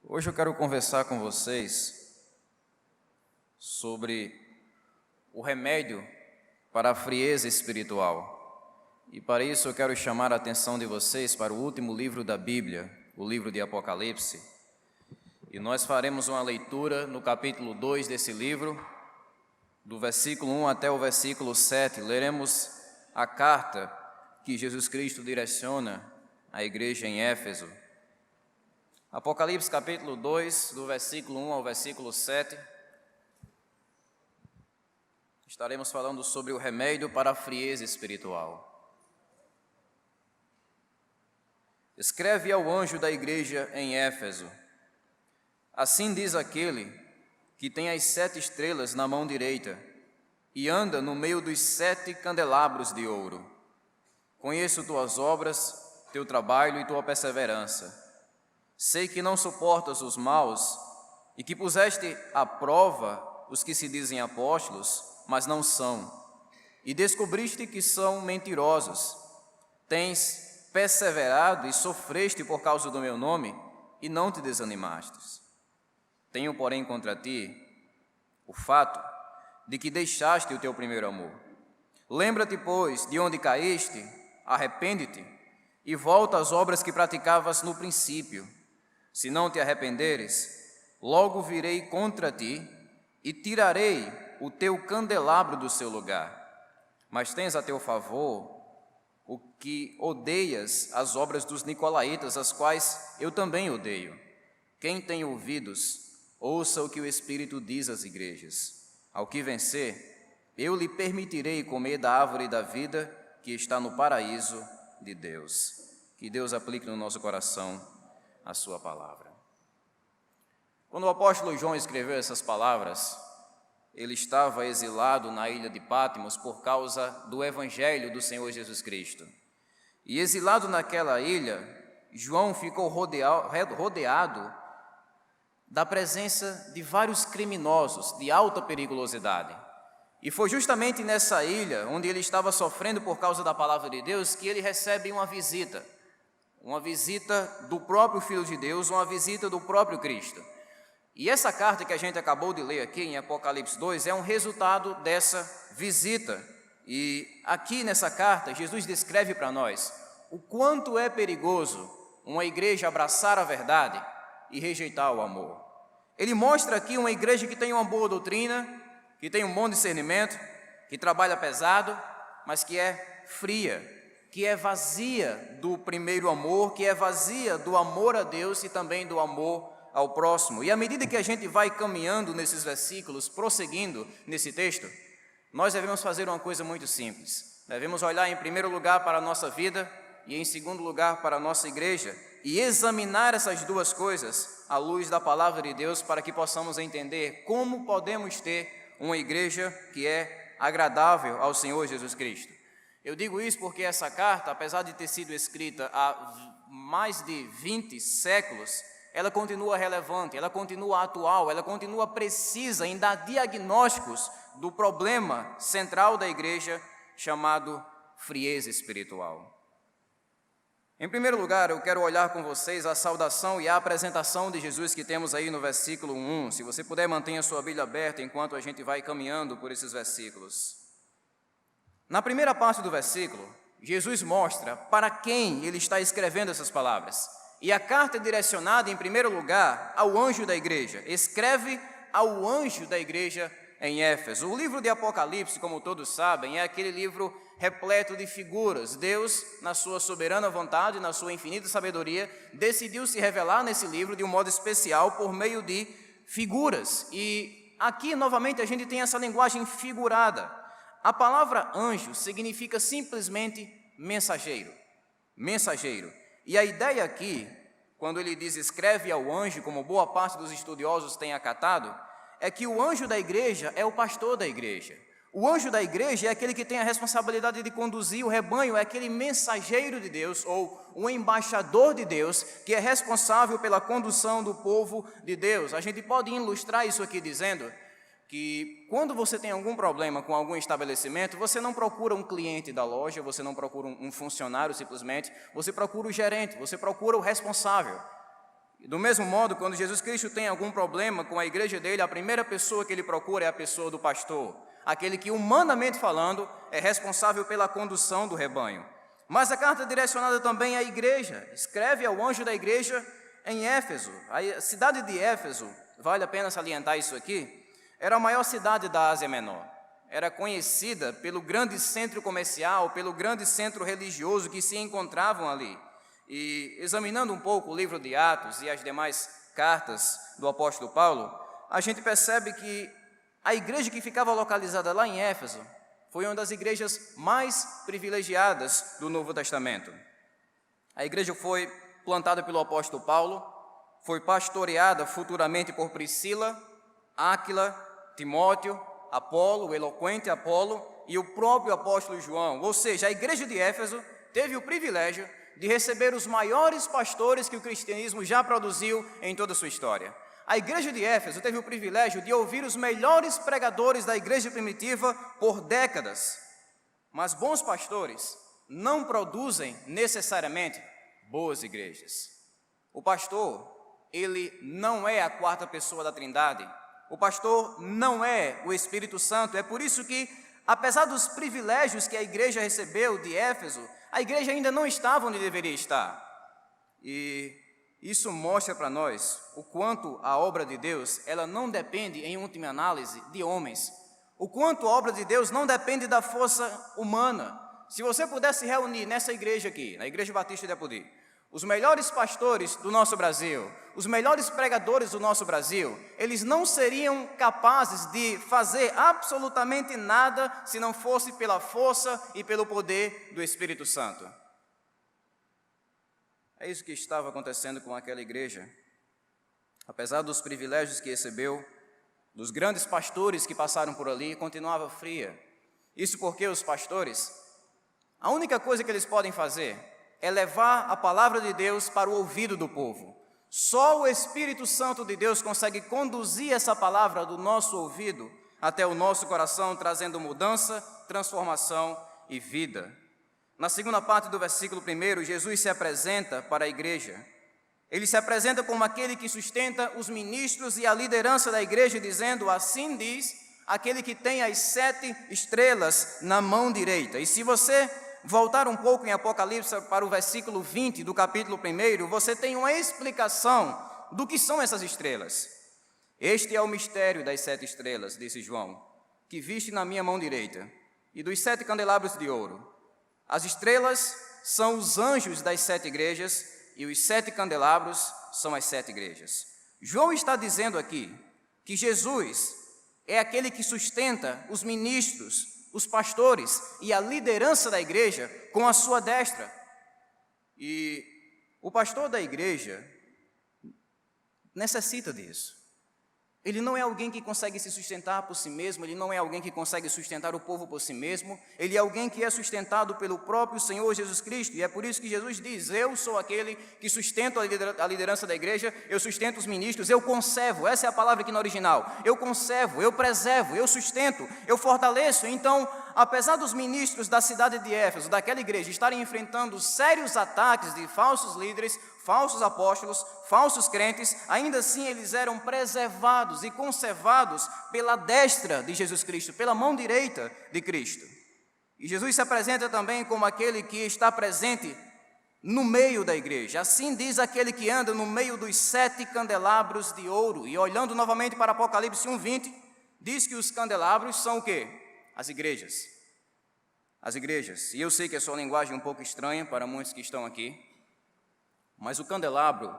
Hoje eu quero conversar com vocês sobre o remédio para a frieza espiritual. E para isso eu quero chamar a atenção de vocês para o último livro da Bíblia, o livro de Apocalipse. E nós faremos uma leitura no capítulo 2 desse livro, do versículo 1 até o versículo 7. Leremos a carta que Jesus Cristo direciona à igreja em Éfeso. Apocalipse capítulo 2, do versículo 1 ao versículo 7, estaremos falando sobre o remédio para a frieza espiritual. Escreve ao anjo da igreja em Éfeso: assim diz aquele que tem as 7 estrelas na mão direita e anda no meio dos 7 candelabros de ouro. Conheço tuas obras, teu trabalho e tua perseverança. Sei que não suportas os maus e que puseste à prova os que se dizem apóstolos, mas não são, e descobriste que são mentirosos. Tens perseverado e sofreste por causa do meu nome e não te desanimastes. Tenho, porém, contra ti o fato de que deixaste o teu primeiro amor. Lembra-te, pois, de onde caíste, arrepende-te e volta às obras que praticavas no princípio. Se não te arrependeres, logo virei contra ti e tirarei o teu candelabro do seu lugar. Mas tens a teu favor o que odeias as obras dos nicolaítas, as quais eu também odeio. Quem tem ouvidos, ouça o que o Espírito diz às igrejas. Ao que vencer, eu lhe permitirei comer da árvore da vida que está no paraíso de Deus. Que Deus aplique no nosso coração a sua palavra. Quando o apóstolo João escreveu essas palavras, ele estava exilado na ilha de Patmos por causa do evangelho do Senhor Jesus Cristo. E exilado naquela ilha, João ficou rodeado da presença de vários criminosos de alta periculosidade. E foi justamente nessa ilha, onde ele estava sofrendo por causa da palavra de Deus, que ele recebe uma visita do próprio Filho de Deus, uma visita do próprio Cristo. E essa carta que a gente acabou de ler aqui em Apocalipse 2 é um resultado dessa visita. E aqui nessa carta, Jesus descreve para nós o quanto é perigoso uma igreja abraçar a verdade e rejeitar o amor. Ele mostra aqui uma igreja que tem uma boa doutrina, que tem um bom discernimento, que trabalha pesado, mas que é fria, que é vazia do primeiro amor, que é vazia do amor a Deus e também do amor ao próximo. E à medida que a gente vai caminhando nesses versículos, prosseguindo nesse texto, nós devemos fazer uma coisa muito simples. Devemos olhar em primeiro lugar para a nossa vida e em segundo lugar para a nossa igreja e examinar essas duas coisas à luz da palavra de Deus para que possamos entender como podemos ter uma igreja que é agradável ao Senhor Jesus Cristo. Eu digo isso porque essa carta, apesar de ter sido escrita há mais de 20 séculos, ela continua relevante, ela continua atual, ela continua precisa em dar diagnósticos do problema central da igreja chamado frieza espiritual. Em primeiro lugar, eu quero olhar com vocês a saudação e a apresentação de Jesus que temos aí no versículo 1. Se você puder, mantenha sua Bíblia aberta enquanto a gente vai caminhando por esses versículos. Na primeira parte do versículo, Jesus mostra para quem ele está escrevendo essas palavras. E a carta é direcionada, em primeiro lugar, ao anjo da igreja. Escreve ao anjo da igreja em Éfeso. O livro de Apocalipse, como todos sabem, é aquele livro repleto de figuras. Deus, na sua soberana vontade, na sua infinita sabedoria, decidiu se revelar nesse livro de um modo especial por meio de figuras. E aqui, novamente, a gente tem essa linguagem figurada. A palavra anjo significa simplesmente mensageiro. Mensageiro. E a ideia aqui, quando ele diz escreve ao anjo, como boa parte dos estudiosos tem acatado, é que o anjo da igreja é o pastor da igreja. O anjo da igreja é aquele que tem a responsabilidade de conduzir o rebanho, é aquele mensageiro de Deus, ou um embaixador de Deus, que é responsável pela condução do povo de Deus. A gente pode ilustrar isso aqui dizendo que quando você tem algum problema com algum estabelecimento, você não procura um cliente da loja, você não procura um funcionário simplesmente, você procura o gerente, você procura o responsável. Do mesmo modo, quando Jesus Cristo tem algum problema com a igreja dele, a primeira pessoa que ele procura é a pessoa do pastor, aquele que, humanamente falando, é responsável pela condução do rebanho. Mas a carta é direcionada também à igreja, escreve ao anjo da igreja em Éfeso. A cidade de Éfeso, vale a pena salientar isso aqui, era a maior cidade da Ásia Menor. Era conhecida pelo grande centro comercial, pelo grande centro religioso que se encontravam ali. E examinando um pouco o livro de Atos e as demais cartas do apóstolo Paulo, a gente percebe que a igreja que ficava localizada lá em Éfeso foi uma das igrejas mais privilegiadas do Novo Testamento. A igreja foi plantada pelo apóstolo Paulo, foi pastoreada futuramente por Priscila, Áquila, Timóteo, Apolo, o eloquente Apolo e o próprio apóstolo João. Ou seja, a igreja de Éfeso teve o privilégio de receber os maiores pastores que o cristianismo já produziu em toda a sua história. A igreja de Éfeso teve o privilégio de ouvir os melhores pregadores da igreja primitiva por décadas. Mas bons pastores não produzem necessariamente boas igrejas. O pastor, ele não é a quarta pessoa da Trindade. O pastor não é o Espírito Santo. É por isso que, apesar dos privilégios que a igreja recebeu de Éfeso, a igreja ainda não estava onde deveria estar. E isso mostra para nós o quanto a obra de Deus, ela não depende, em última análise, de homens. O quanto a obra de Deus não depende da força humana. Se você pudesse reunir nessa igreja aqui, na Igreja Batista de Apodi, os melhores pastores do nosso Brasil, os melhores pregadores do nosso Brasil, eles não seriam capazes de fazer absolutamente nada se não fosse pela força e pelo poder do Espírito Santo. É isso que estava acontecendo com aquela igreja. Apesar dos privilégios que recebeu, dos grandes pastores que passaram por ali, continuava fria. Isso porque os pastores, a única coisa que eles podem fazer é levar a palavra de Deus para o ouvido do povo. Só o Espírito Santo de Deus consegue conduzir essa palavra do nosso ouvido até o nosso coração, trazendo mudança, transformação e vida. Na segunda parte do versículo 1, Jesus se apresenta para a igreja. Ele se apresenta como aquele que sustenta os ministros e a liderança da igreja, dizendo: assim diz aquele que tem as 7 estrelas na mão direita. E se você voltar um pouco em Apocalipse para o versículo 20 do capítulo 1, você tem uma explicação do que são essas estrelas. Este é o mistério das 7 estrelas, disse João, que viste na minha mão direita, e dos 7 candelabros de ouro. As estrelas são os anjos das 7 igrejas, e os 7 candelabros são as 7 igrejas. João está dizendo aqui que Jesus é aquele que sustenta os ministros, os pastores e a liderança da igreja com a sua destra. E o pastor da igreja necessita disso. Ele não é alguém que consegue se sustentar por si mesmo, ele não é alguém que consegue sustentar o povo por si mesmo, ele é alguém que é sustentado pelo próprio Senhor Jesus Cristo, e é por isso que Jesus diz: eu sou aquele que sustento a liderança da igreja, eu sustento os ministros, eu conservo, essa é a palavra aqui no original, eu conservo, eu preservo, eu sustento, eu fortaleço. Então, apesar dos ministros da cidade de Éfeso, daquela igreja, estarem enfrentando sérios ataques de falsos líderes, falsos apóstolos, falsos crentes, ainda assim eles eram preservados e conservados pela destra de Jesus Cristo, pela mão direita de Cristo. E Jesus se apresenta também como aquele que está presente no meio da igreja. Assim diz aquele que anda no meio dos 7 candelabros de ouro. E olhando novamente para Apocalipse 1:20, diz que os candelabros são o quê? As igrejas. As igrejas. E eu sei que é só uma linguagem um pouco estranha para muitos que estão aqui, mas o candelabro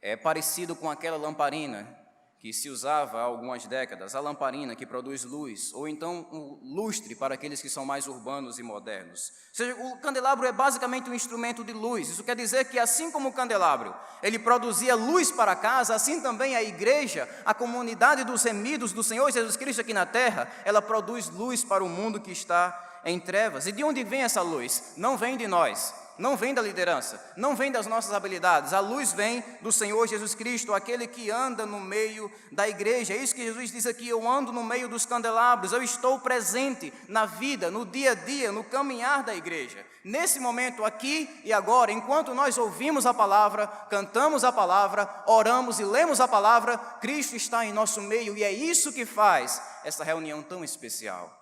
é parecido com aquela lamparina que se usava há algumas décadas, a lamparina que produz luz, ou então um lustre para aqueles que são mais urbanos e modernos. Ou seja, o candelabro é basicamente um instrumento de luz. Isso quer dizer que, assim como o candelabro, ele produzia luz para a casa, assim também a igreja, a comunidade dos remidos do Senhor Jesus Cristo aqui na terra, ela produz luz para o mundo que está em trevas. E de onde vem essa luz? Não vem de nós. não vem da liderança, não vem das nossas habilidades. A luz vem do Senhor Jesus Cristo, aquele que anda no meio da igreja. É isso que Jesus diz aqui: eu ando no meio dos candelabros, eu estou presente na vida, no dia a dia, no caminhar da igreja. Nesse momento, aqui e agora, enquanto nós ouvimos a palavra, cantamos a palavra, oramos e lemos a palavra, Cristo está em nosso meio, e é isso que faz essa reunião tão especial.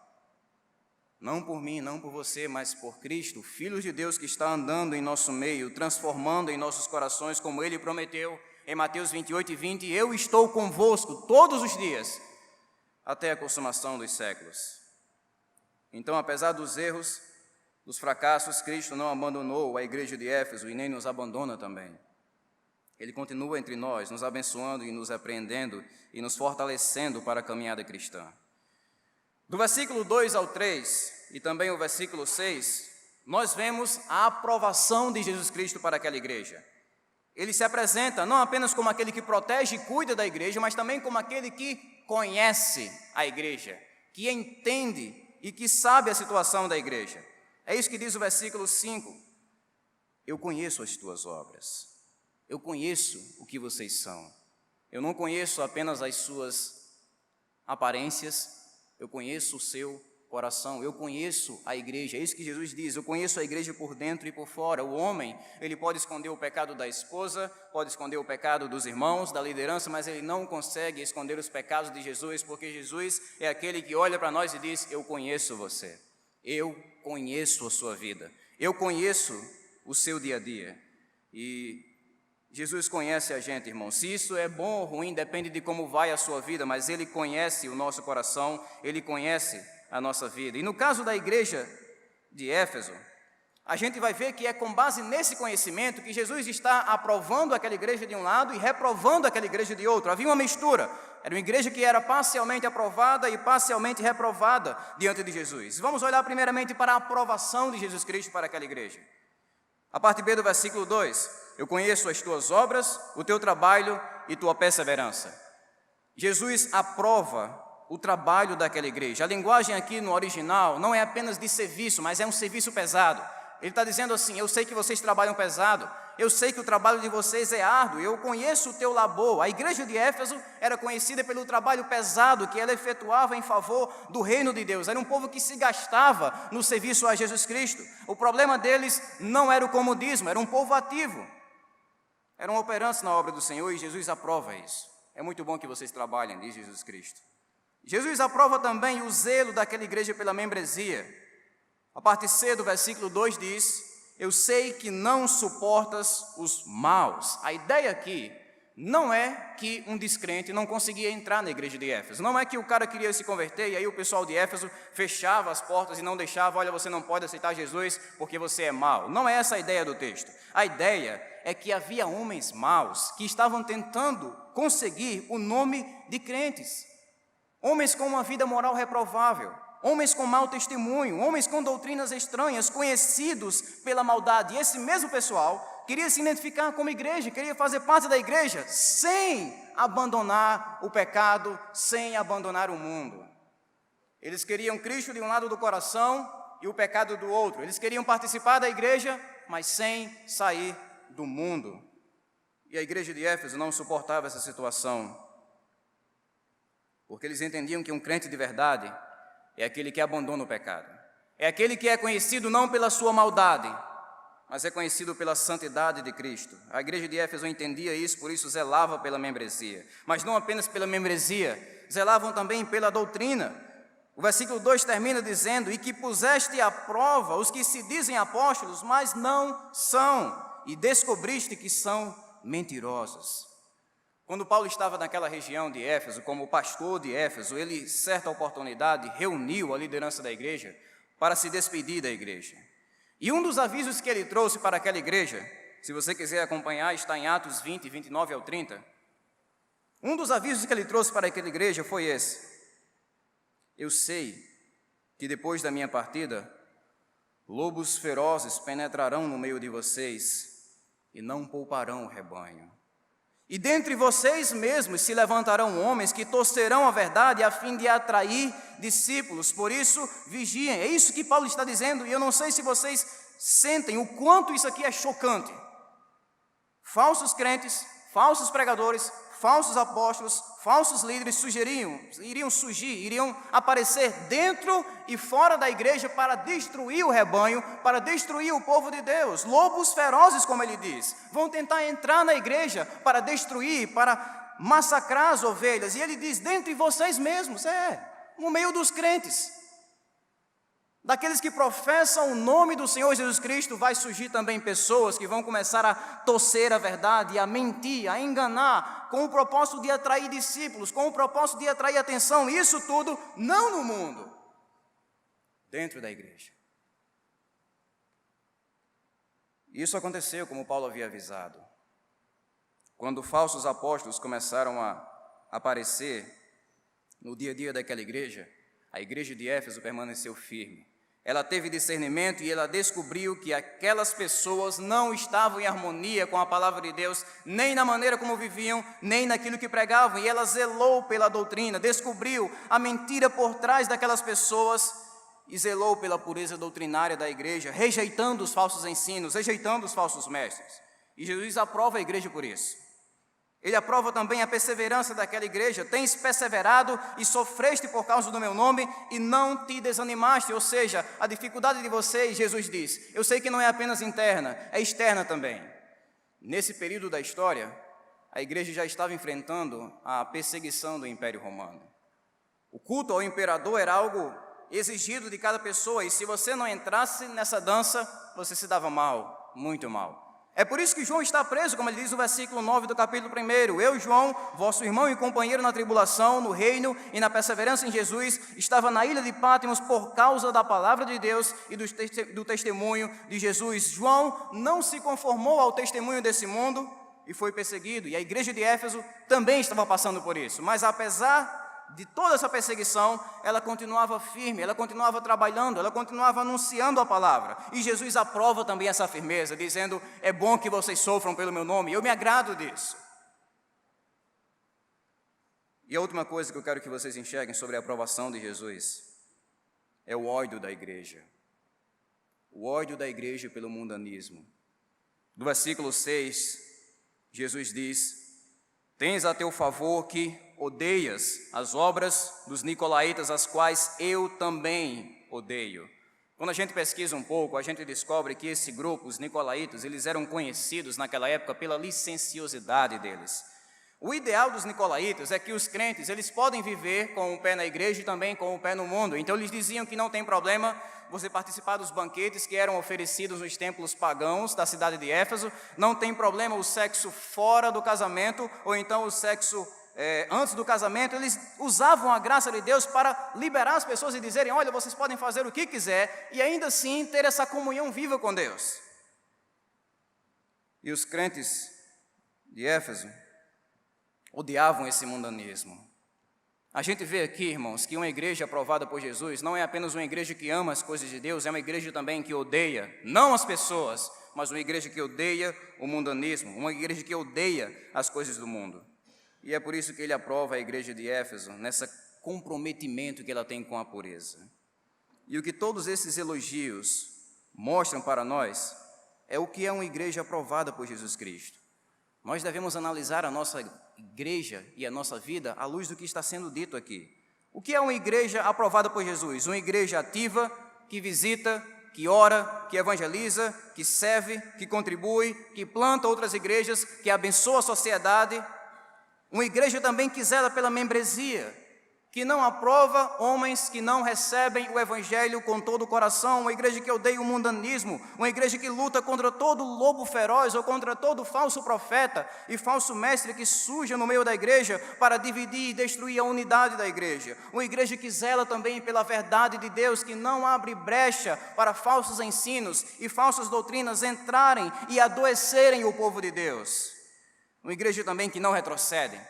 Não por mim, não por você, mas por Cristo, Filho de Deus, que está andando em nosso meio, transformando em nossos corações, como Ele prometeu em Mateus 28:20, eu estou convosco todos os dias, até a consumação dos séculos. Então, apesar dos erros, dos fracassos, Cristo não abandonou a igreja de Éfeso e nem nos abandona também. Ele continua entre nós, nos abençoando e nos repreendendo e nos fortalecendo para a caminhada cristã. Do versículo 2 ao 3 e também o versículo 6, nós vemos a aprovação de Jesus Cristo para aquela igreja. Ele se apresenta não apenas como aquele que protege e cuida da igreja, mas também como aquele que conhece a igreja, que entende e que sabe a situação da igreja. É isso que diz o versículo 5. Eu conheço as tuas obras, eu conheço o que vocês são. Eu não conheço apenas as suas aparências, eu conheço o seu coração, eu conheço a igreja. É isso que Jesus diz: eu conheço a igreja por dentro e por fora. O homem, ele pode esconder o pecado da esposa, pode esconder o pecado dos irmãos, da liderança, mas ele não consegue esconder os pecados de Jesus, porque Jesus é aquele que olha para nós e diz: eu conheço você, eu conheço a sua vida, eu conheço o seu dia a dia. E Jesus conhece a gente, irmão. Se isso é bom ou ruim, depende de como vai a sua vida, mas Ele conhece o nosso coração, Ele conhece a nossa vida. E no caso da igreja de Éfeso, a gente vai ver que é com base nesse conhecimento que Jesus está aprovando aquela igreja de um lado e reprovando aquela igreja de outro. Havia uma mistura. Era uma igreja que era parcialmente aprovada e parcialmente reprovada diante de Jesus. Vamos olhar primeiramente para a aprovação de Jesus Cristo para aquela igreja. A parte B do versículo 2, eu conheço as tuas obras, o teu trabalho e tua perseverança. Jesus aprova o trabalho daquela igreja. A linguagem aqui no original não é apenas de serviço, mas é um serviço pesado. Ele está dizendo assim: eu sei que vocês trabalham pesado, eu sei que o trabalho de vocês é árduo, eu conheço o teu labor. A igreja de Éfeso era conhecida pelo trabalho pesado que ela efetuava em favor do reino de Deus. Era um povo que se gastava no serviço a Jesus Cristo. O problema deles não era o comodismo, era um povo ativo. Eram operantes na obra do Senhor e Jesus aprova isso. É muito bom que vocês trabalhem, diz Jesus Cristo. Jesus aprova também o zelo daquela igreja pela membresia. A parte C do versículo 2 diz: eu sei que não suportas os maus. A ideia aqui não é que um descrente não conseguia entrar na igreja de Éfeso. Não é que o cara queria se converter e aí o pessoal de Éfeso fechava as portas e não deixava: olha, você não pode aceitar Jesus porque você é mau. Não é essa a ideia do texto. A ideia é que havia homens maus que estavam tentando conseguir o nome de crentes. Homens com uma vida moral reprovável, homens com mau testemunho, homens com doutrinas estranhas, conhecidos pela maldade. E esse mesmo pessoal queria se identificar como igreja, queria fazer parte da igreja, sem abandonar o pecado, sem abandonar o mundo. Eles queriam Cristo de um lado do coração e o pecado do outro. Eles queriam participar da igreja, mas sem sair do mundo. E a igreja de Éfeso não suportava essa situação, porque eles entendiam que um crente de verdade é aquele que abandona o pecado. É aquele que é conhecido não pela sua maldade, mas é conhecido pela santidade de Cristo. A igreja de Éfeso entendia isso, por isso zelava pela membresia. Mas não apenas pela membresia, zelavam também pela doutrina. O versículo 2 termina dizendo: e que puseste à prova os que se dizem apóstolos, mas não são, e descobriste que são mentirosos. Quando Paulo estava naquela região de Éfeso, como pastor de Éfeso, ele, certa oportunidade, reuniu a liderança da igreja para se despedir da igreja. E um dos avisos que ele trouxe para aquela igreja, se você quiser acompanhar, está em Atos 20, 29 ao 30. Um dos avisos que ele trouxe para aquela igreja foi esse: eu sei que depois da minha partida, lobos ferozes penetrarão no meio de vocês e não pouparão o rebanho. E dentre vocês mesmos se levantarão homens que torcerão a verdade a fim de atrair discípulos. Por isso, vigiem. É isso que Paulo está dizendo. E eu não sei se vocês sentem o quanto isso aqui é chocante. Falsos crentes, falsos pregadores, falsos apóstolos, falsos líderes iriam aparecer dentro e fora da igreja para destruir o rebanho, para destruir o povo de Deus. Lobos ferozes, como ele diz, vão tentar entrar na igreja para destruir, para massacrar as ovelhas. E ele diz, dentre vocês mesmos, no meio dos crentes, daqueles que professam o nome do Senhor Jesus Cristo, vai surgir também pessoas que vão começar a torcer a verdade, a mentir, a enganar, com o propósito de atrair discípulos, com o propósito de atrair atenção. Isso tudo não no mundo, dentro da igreja. Isso aconteceu como Paulo havia avisado. Quando falsos apóstolos começaram a aparecer no dia a dia daquela igreja, a igreja de Éfeso permaneceu firme. Ela teve discernimento e ela descobriu que aquelas pessoas não estavam em harmonia com a palavra de Deus, nem na maneira como viviam, nem naquilo que pregavam. E ela zelou pela doutrina, descobriu a mentira por trás daquelas pessoas e zelou pela pureza doutrinária da igreja, rejeitando os falsos ensinos, rejeitando os falsos mestres. E Jesus aprova a igreja por isso. Ele aprova também a perseverança daquela igreja. Tens perseverado e sofreste por causa do meu nome e não te desanimaste. Ou seja, a dificuldade de vocês, Jesus diz, eu sei que não é apenas interna, é externa também. Nesse período da história, a igreja já estava enfrentando a perseguição do Império Romano. O culto ao imperador era algo exigido de cada pessoa, e se você não entrasse nessa dança, você se dava mal, muito mal. É por isso que João está preso, como ele diz no versículo 9 do capítulo 1. Eu, João, vosso irmão e companheiro na tribulação, no reino e na perseverança em Jesus, estava na ilha de Pátimos por causa da palavra de Deus e do testemunho de Jesus. João não se conformou ao testemunho desse mundo e foi perseguido. E a igreja de Éfeso também estava passando por isso. Mas apesar de toda essa perseguição, ela continuava firme, ela continuava trabalhando, ela continuava anunciando a palavra. E Jesus aprova também essa firmeza, dizendo, é bom que vocês sofram pelo meu nome, eu me agrado disso. E a última coisa que eu quero que vocês enxerguem sobre a aprovação de Jesus é o ódio da igreja. O ódio da igreja pelo mundanismo. No versículo 6, Jesus diz, tens a teu favor que odeias as obras dos nicolaítas, as quais eu também odeio. Quando a gente pesquisa um pouco, a gente descobre que esse grupo, os nicolaítas, eles eram conhecidos naquela época pela licenciosidade deles. O ideal dos nicolaítas é que os crentes, eles podem viver com o pé na igreja e também com o pé no mundo. Então eles diziam que não tem problema você participar dos banquetes que eram oferecidos nos templos pagãos da cidade de Éfeso, não tem problema o sexo fora do casamento, ou então o sexo antes do casamento. Eles usavam a graça de Deus para liberar as pessoas e dizerem, olha, vocês podem fazer o que quiser e ainda assim ter essa comunhão viva com Deus. E os crentes de Éfeso odiavam esse mundanismo. A gente vê aqui, irmãos, que uma igreja aprovada por Jesus não é apenas uma igreja que ama as coisas de Deus, é uma igreja também que odeia, não as pessoas, mas uma igreja que odeia o mundanismo, uma igreja que odeia as coisas do mundo. E é por isso que ele aprova a igreja de Éfeso, nesse comprometimento que ela tem com a pureza. E o que todos esses elogios mostram para nós é o que é uma igreja aprovada por Jesus Cristo. Nós devemos analisar a nossa igreja e a nossa vida à luz do que está sendo dito aqui. O que é uma igreja aprovada por Jesus? Uma igreja ativa, que visita, que ora, que evangeliza, que serve, que contribui, que planta outras igrejas, que abençoa a sociedade. Uma igreja também que zela pela membresia, que não aprova homens que não recebem o evangelho com todo o coração, uma igreja que odeia o mundanismo, uma igreja que luta contra todo lobo feroz ou contra todo falso profeta e falso mestre que surge no meio da igreja para dividir e destruir a unidade da igreja. Uma igreja que zela também pela verdade de Deus, que não abre brecha para falsos ensinos e falsas doutrinas entrarem e adoecerem o povo de Deus. Uma igreja também que não retrocede,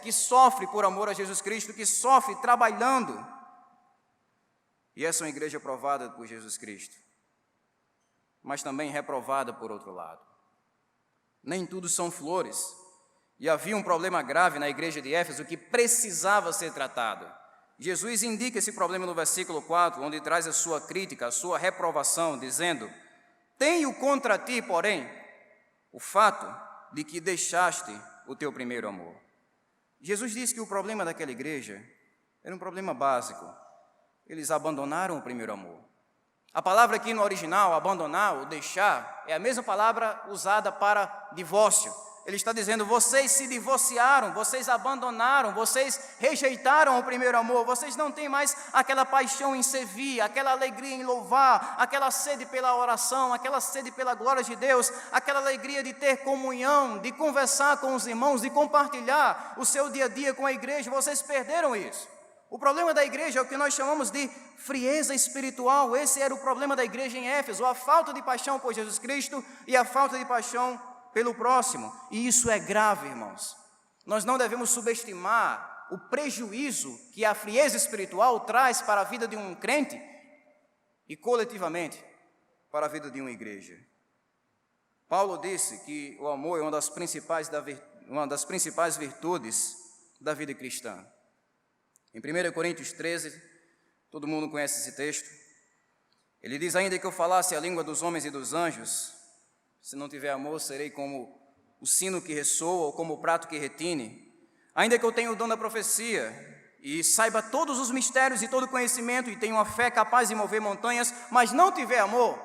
que sofre por amor a Jesus Cristo, que sofre trabalhando. E essa é uma igreja aprovada por Jesus Cristo, mas também reprovada por outro lado. Nem tudo são flores. E havia um problema grave na igreja de Éfeso que precisava ser tratado. Jesus indica esse problema no versículo 4, onde traz a sua crítica, a sua reprovação, dizendo: tenho contra ti, porém, o fato de que deixaste o teu primeiro amor. Jesus disse que o problema daquela igreja era um problema básico. Eles abandonaram o primeiro amor. A palavra aqui no original, abandonar ou deixar, é a mesma palavra usada para divórcio. Ele está dizendo: vocês se divorciaram, vocês abandonaram, vocês rejeitaram o primeiro amor, vocês não têm mais aquela paixão em servir, aquela alegria em louvar, aquela sede pela oração, aquela sede pela glória de Deus, aquela alegria de ter comunhão, de conversar com os irmãos, de compartilhar o seu dia a dia com a igreja. Vocês perderam isso. O problema da igreja é o que nós chamamos de frieza espiritual. Esse era o problema da igreja em Éfeso, a falta de paixão por Jesus Cristo e a falta de paixão pelo próximo. E isso é grave, irmãos. Nós não devemos subestimar o prejuízo que a frieza espiritual traz para a vida de um crente e coletivamente para a vida de uma igreja. Paulo disse que o amor é uma das principais virtudes da vida cristã. Em 1 Coríntios 13, todo mundo conhece esse texto, ele diz: ainda que eu falasse a língua dos homens e dos anjos, se não tiver amor, serei como o sino que ressoa ou como o prato que retine. Ainda que eu tenha o dom da profecia e saiba todos os mistérios e todo o conhecimento e tenha uma fé capaz de mover montanhas, mas não tiver amor,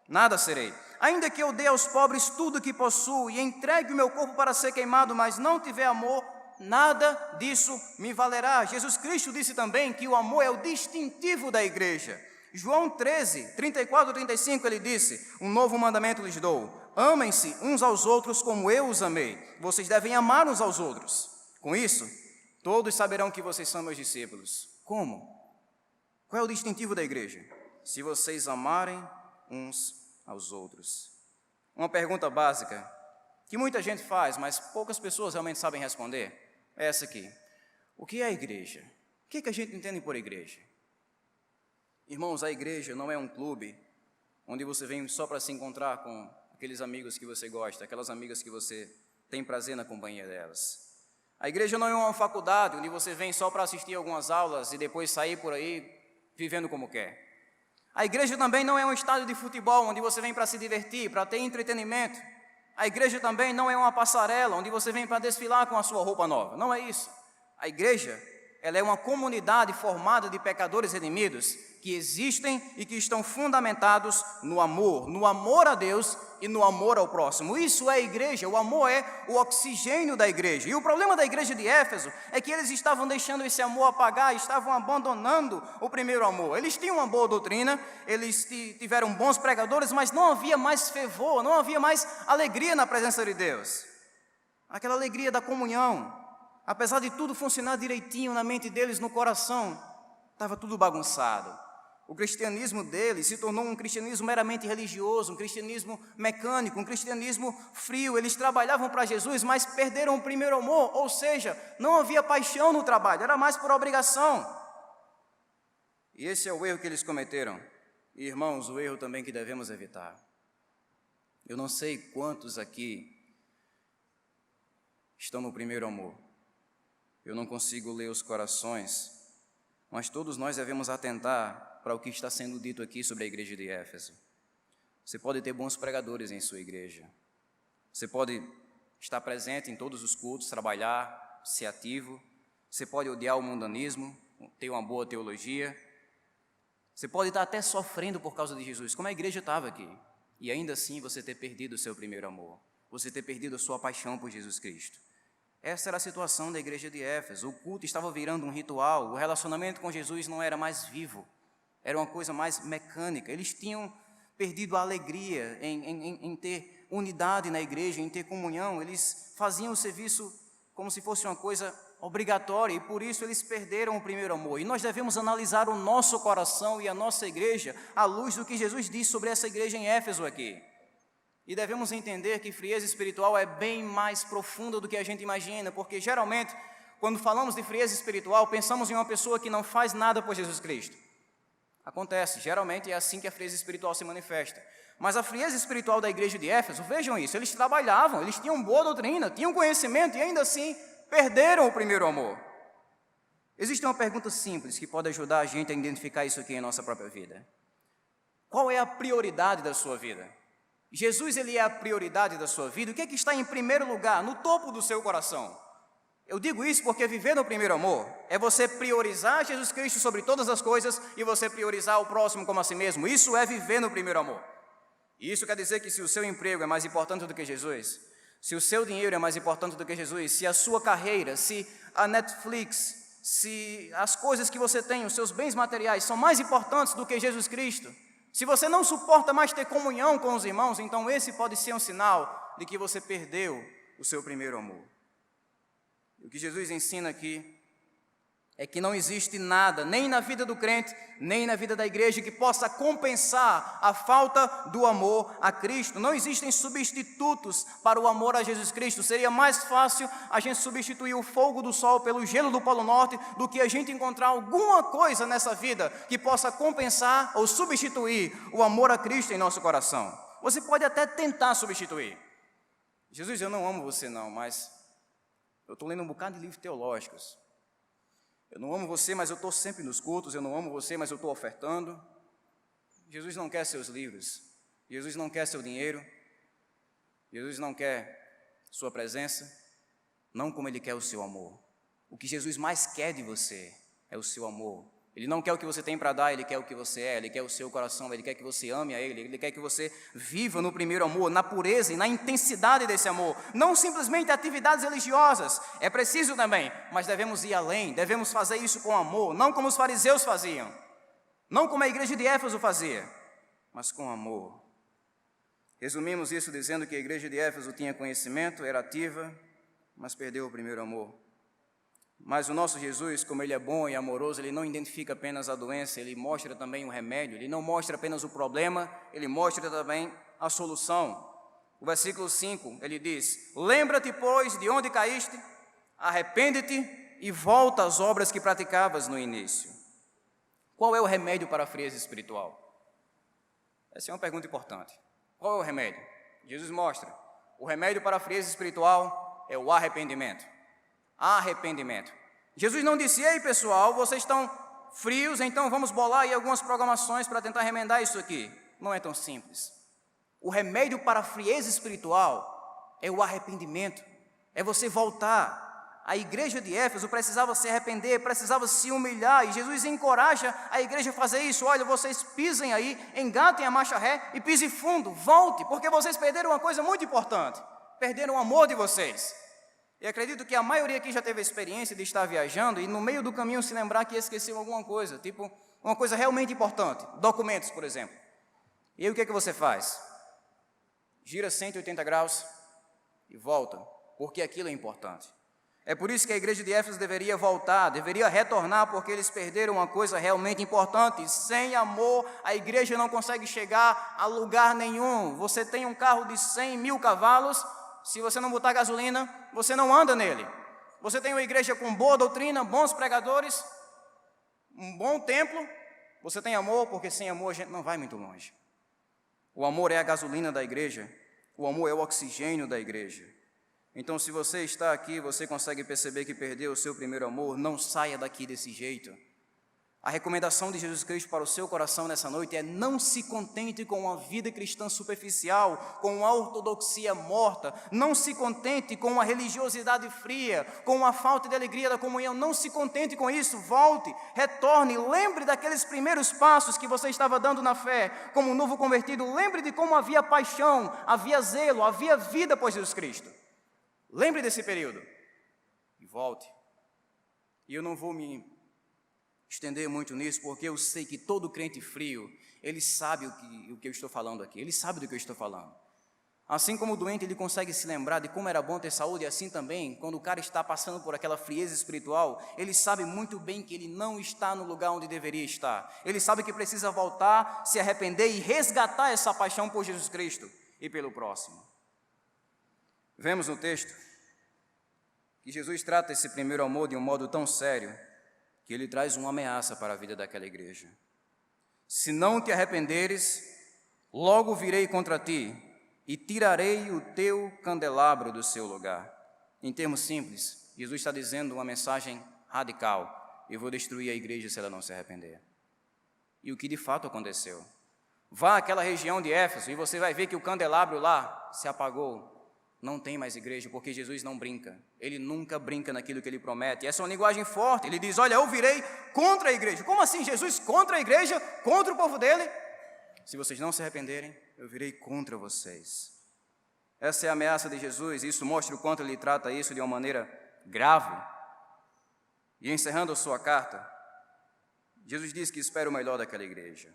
nada serei. Ainda que eu dê aos pobres tudo o que possuo e entregue o meu corpo para ser queimado, mas não tiver amor, nada disso me valerá. Jesus Cristo disse também que o amor é o distintivo da igreja. João 13, 34 e 35, ele disse: um novo mandamento lhes dou, amem-se uns aos outros como eu os amei. Vocês devem amar uns aos outros. Com isso, todos saberão que vocês são meus discípulos. Como? Qual é o distintivo da igreja? Se vocês amarem uns aos outros. Uma pergunta básica que muita gente faz, mas poucas pessoas realmente sabem responder, é essa aqui: o que é a igreja? O que a gente entende por igreja? Irmãos, a igreja não é um clube onde você vem só para se encontrar com aqueles amigos que você gosta, aquelas amigas que você tem prazer na companhia delas. A igreja não é uma faculdade onde você vem só para assistir algumas aulas e depois sair por aí vivendo como quer. A igreja também não é um estádio de futebol onde você vem para se divertir, para ter entretenimento. A igreja também não é uma passarela onde você vem para desfilar com a sua roupa nova. Não é isso. A igreja, ela é uma comunidade formada de pecadores redimidos que existem e que estão fundamentados no amor a Deus e no amor ao próximo. Isso é a igreja, o amor é o oxigênio da igreja. E o problema da igreja de Éfeso é que eles estavam deixando esse amor apagar, estavam abandonando o primeiro amor. Eles tinham uma boa doutrina, eles tiveram bons pregadores, mas não havia mais fervor, não havia mais alegria na presença de Deus. Aquela alegria da comunhão, apesar de tudo funcionar direitinho na mente deles, no coração, estava tudo bagunçado. O cristianismo deles se tornou um cristianismo meramente religioso, um cristianismo mecânico, um cristianismo frio. Eles trabalhavam para Jesus, mas perderam o primeiro amor, ou seja, não havia paixão no trabalho, era mais por obrigação. E esse é o erro que eles cometeram. E, irmãos, o erro também que devemos evitar. Eu não sei quantos aqui estão no primeiro amor. Eu não consigo ler os corações, mas todos nós devemos atentar para o que está sendo dito aqui sobre a igreja de Éfeso. Você pode ter bons pregadores em sua igreja. Você pode estar presente em todos os cultos, trabalhar, ser ativo. Você pode odiar o mundanismo, ter uma boa teologia. Você pode estar até sofrendo por causa de Jesus, como a igreja estava aqui. E ainda assim você ter perdido o seu primeiro amor. Você ter perdido a sua paixão por Jesus Cristo. Essa era a situação da igreja de Éfeso. O culto estava virando um ritual. O relacionamento com Jesus não era mais vivo. Era uma coisa mais mecânica. Eles tinham perdido a alegria em ter unidade na igreja, em ter comunhão. Eles faziam o serviço como se fosse uma coisa obrigatória e por isso eles perderam o primeiro amor. E nós devemos analisar o nosso coração e a nossa igreja à luz do que Jesus disse sobre essa igreja em Éfeso aqui. E devemos entender que frieza espiritual é bem mais profunda do que a gente imagina, porque geralmente, quando falamos de frieza espiritual, pensamos em uma pessoa que não faz nada por Jesus Cristo. Acontece, geralmente é assim que a frieza espiritual se manifesta. Mas a frieza espiritual da igreja de Éfeso, vejam isso, eles trabalhavam, eles tinham boa doutrina, tinham conhecimento e ainda assim perderam o primeiro amor. Existe uma pergunta simples que pode ajudar a gente a identificar isso aqui em nossa própria vida. Qual é a prioridade da sua vida? Jesus, ele é a prioridade da sua vida. O que é que está em primeiro lugar, no topo do seu coração? Eu digo isso porque viver no primeiro amor é você priorizar Jesus Cristo sobre todas as coisas e você priorizar o próximo como a si mesmo. Isso é viver no primeiro amor. E isso quer dizer que se o seu emprego é mais importante do que Jesus, se o seu dinheiro é mais importante do que Jesus, se a sua carreira, se a Netflix, se as coisas que você tem, os seus bens materiais são mais importantes do que Jesus Cristo, se você não suporta mais ter comunhão com os irmãos, então esse pode ser um sinal de que você perdeu o seu primeiro amor. O que Jesus ensina aqui é que não existe nada, nem na vida do crente, nem na vida da igreja, que possa compensar a falta do amor a Cristo. Não existem substitutos para o amor a Jesus Cristo. Seria mais fácil a gente substituir o fogo do sol pelo gelo do Polo Norte do que a gente encontrar alguma coisa nessa vida que possa compensar ou substituir o amor a Cristo em nosso coração. Você pode até tentar substituir. Jesus, eu não amo você não, mas eu estou lendo um bocado de livros teológicos. Eu não amo você, mas eu estou sempre nos cultos. Eu não amo você, mas eu estou ofertando. Jesus não quer seus livros. Jesus não quer seu dinheiro. Jesus não quer sua presença. Não como Ele quer o seu amor. O que Jesus mais quer de você é o seu amor. Ele não quer o que você tem para dar, Ele quer o que você é, Ele quer o seu coração, Ele quer que você ame a Ele quer que você viva no primeiro amor, na pureza e na intensidade desse amor, não simplesmente atividades religiosas, é preciso também, mas devemos ir além, devemos fazer isso com amor, não como os fariseus faziam, não como a igreja de Éfeso fazia, mas com amor. Resumimos isso dizendo que a igreja de Éfeso tinha conhecimento, era ativa, mas perdeu o primeiro amor. Mas o nosso Jesus, como Ele é bom e amoroso, Ele não identifica apenas a doença, Ele mostra também o remédio, Ele não mostra apenas o problema, Ele mostra também a solução. O versículo 5, Ele diz: lembra-te, pois, de onde caíste, arrepende-te e volta às obras que praticavas no início. Qual é o remédio para a frieza espiritual? Essa é uma pergunta importante. Qual é o remédio? Jesus mostra. O remédio para a frieza espiritual é o arrependimento. Arrependimento. Jesus não disse: ei pessoal, vocês estão frios, então vamos bolar aí algumas programações para tentar remendar isso aqui. Não é tão simples. O remédio para a frieza espiritual é o arrependimento, é você voltar. A igreja de Éfeso precisava se arrepender, precisava se humilhar, e Jesus encoraja a igreja a fazer isso. Olha, vocês pisem aí, engatem a marcha ré e pisem fundo, volte, porque vocês perderam uma coisa muito importante, perderam o amor de vocês. E acredito que a maioria aqui já teve a experiência de estar viajando e no meio do caminho se lembrar que esqueceu alguma coisa, tipo uma coisa realmente importante, documentos, por exemplo. E aí o que é que você faz? Gira 180 graus e volta, porque aquilo é importante. É por isso que a igreja de Éfeso deveria voltar, deveria retornar, porque eles perderam uma coisa realmente importante. Sem amor, a igreja não consegue chegar a lugar nenhum. Você tem um carro de 100 mil cavalos, se você não botar gasolina, você não anda nele. Você tem uma igreja com boa doutrina, bons pregadores, um bom templo, você tem amor, porque sem amor a gente não vai muito longe. O amor é a gasolina da igreja, o amor é o oxigênio da igreja. Então, se você está aqui, você consegue perceber que perdeu o seu primeiro amor, não saia daqui desse jeito. A recomendação de Jesus Cristo para o seu coração nessa noite é: não se contente com uma vida cristã superficial, com uma ortodoxia morta, não se contente com uma religiosidade fria, com uma falta de alegria da comunhão, não se contente com isso, volte, retorne, lembre daqueles primeiros passos que você estava dando na fé, como um novo convertido, lembre de como havia paixão, havia zelo, havia vida por Jesus Cristo. Lembre desse período e volte. E eu não vou me estender muito nisso, porque eu sei que todo crente frio, ele sabe o que eu estou falando aqui, ele sabe do que eu estou falando. Assim como o doente, ele consegue se lembrar de como era bom ter saúde, assim também, quando o cara está passando por aquela frieza espiritual, ele sabe muito bem que ele não está no lugar onde deveria estar. Ele sabe que precisa voltar, se arrepender e resgatar essa paixão por Jesus Cristo e pelo próximo. Vemos no texto que Jesus trata esse primeiro amor de um modo tão sério, que Ele traz uma ameaça para a vida daquela igreja. Se não te arrependeres, logo virei contra ti e tirarei o teu candelabro do seu lugar. Em termos simples, Jesus está dizendo uma mensagem radical: eu vou destruir a igreja se ela não se arrepender. E o que de fato aconteceu? Vá àquela região de Éfeso e você vai ver que o candelabro lá se apagou. Não tem mais igreja, porque Jesus não brinca. Ele nunca brinca naquilo que ele promete. Essa é uma linguagem forte. Ele diz, olha, eu virei contra a igreja. Como assim? Jesus contra a igreja? Contra o povo dele? Se vocês não se arrependerem, eu virei contra vocês. Essa é a ameaça de Jesus. Isso mostra o quanto ele trata isso de uma maneira grave. E encerrando a sua carta, Jesus diz que espera o melhor daquela igreja.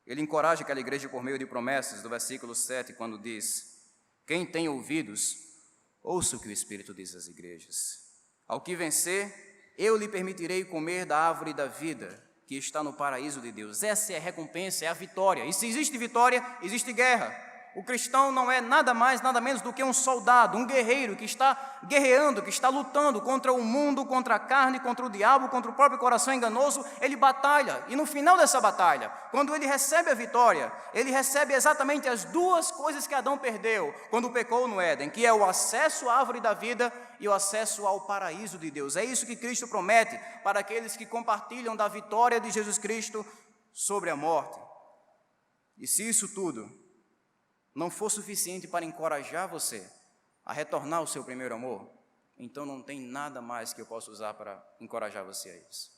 Ele encoraja aquela igreja por meio de promessas, do versículo 7, quando diz, quem tem ouvidos, ouça o que o Espírito diz às igrejas. Ao que vencer, eu lhe permitirei comer da árvore da vida, que está no paraíso de Deus. Essa é a recompensa, é a vitória. E se existe vitória, existe guerra. O cristão não é nada mais, nada menos do que um soldado, um guerreiro que está guerreando, que está lutando contra o mundo, contra a carne, contra o diabo, contra o próprio coração enganoso. Ele batalha, e no final dessa batalha, quando ele recebe a vitória, ele recebe exatamente as duas coisas que Adão perdeu quando pecou no Éden, que é o acesso à árvore da vida e o acesso ao paraíso de Deus. É isso que Cristo promete para aqueles que compartilham da vitória de Jesus Cristo sobre a morte. E se isso tudo não for suficiente para encorajar você a retornar ao seu primeiro amor, então não tem nada mais que eu possa usar para encorajar você a isso.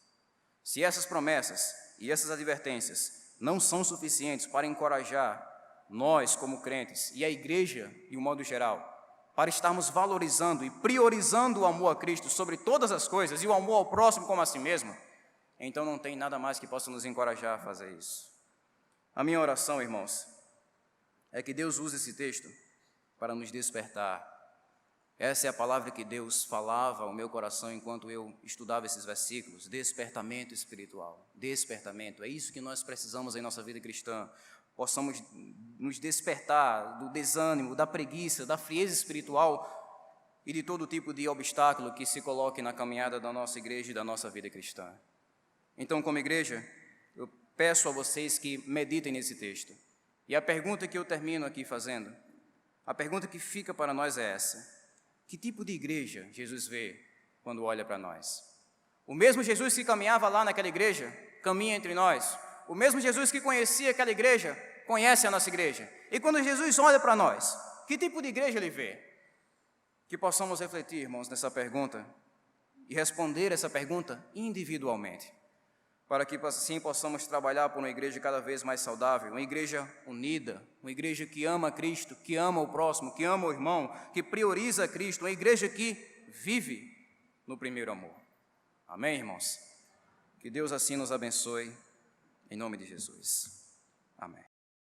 Se essas promessas e essas advertências não são suficientes para encorajar nós como crentes e a igreja de um modo geral, para estarmos valorizando e priorizando o amor a Cristo sobre todas as coisas e o amor ao próximo como a si mesmo, então não tem nada mais que possa nos encorajar a fazer isso. A minha oração, irmãos, é que Deus use esse texto para nos despertar. Essa é a palavra que Deus falava ao meu coração enquanto eu estudava esses versículos. Despertamento espiritual. Despertamento. É isso que nós precisamos em nossa vida cristã. Possamos nos despertar do desânimo, da preguiça, da frieza espiritual e de todo tipo de obstáculo que se coloque na caminhada da nossa igreja e da nossa vida cristã. Então, como igreja, eu peço a vocês que meditem nesse texto. E a pergunta que eu termino aqui fazendo, a pergunta que fica para nós é essa: que tipo de igreja Jesus vê quando olha para nós? O mesmo Jesus que caminhava lá naquela igreja, caminha entre nós. O mesmo Jesus que conhecia aquela igreja, conhece a nossa igreja. E quando Jesus olha para nós, que tipo de igreja ele vê? Que possamos refletir, irmãos, nessa pergunta e responder essa pergunta individualmente, para que assim possamos trabalhar por uma igreja cada vez mais saudável, uma igreja unida, uma igreja que ama Cristo, que ama o próximo, que ama o irmão, que prioriza Cristo, uma igreja que vive no primeiro amor. Amém, irmãos? Que Deus assim nos abençoe, em nome de Jesus. Amém.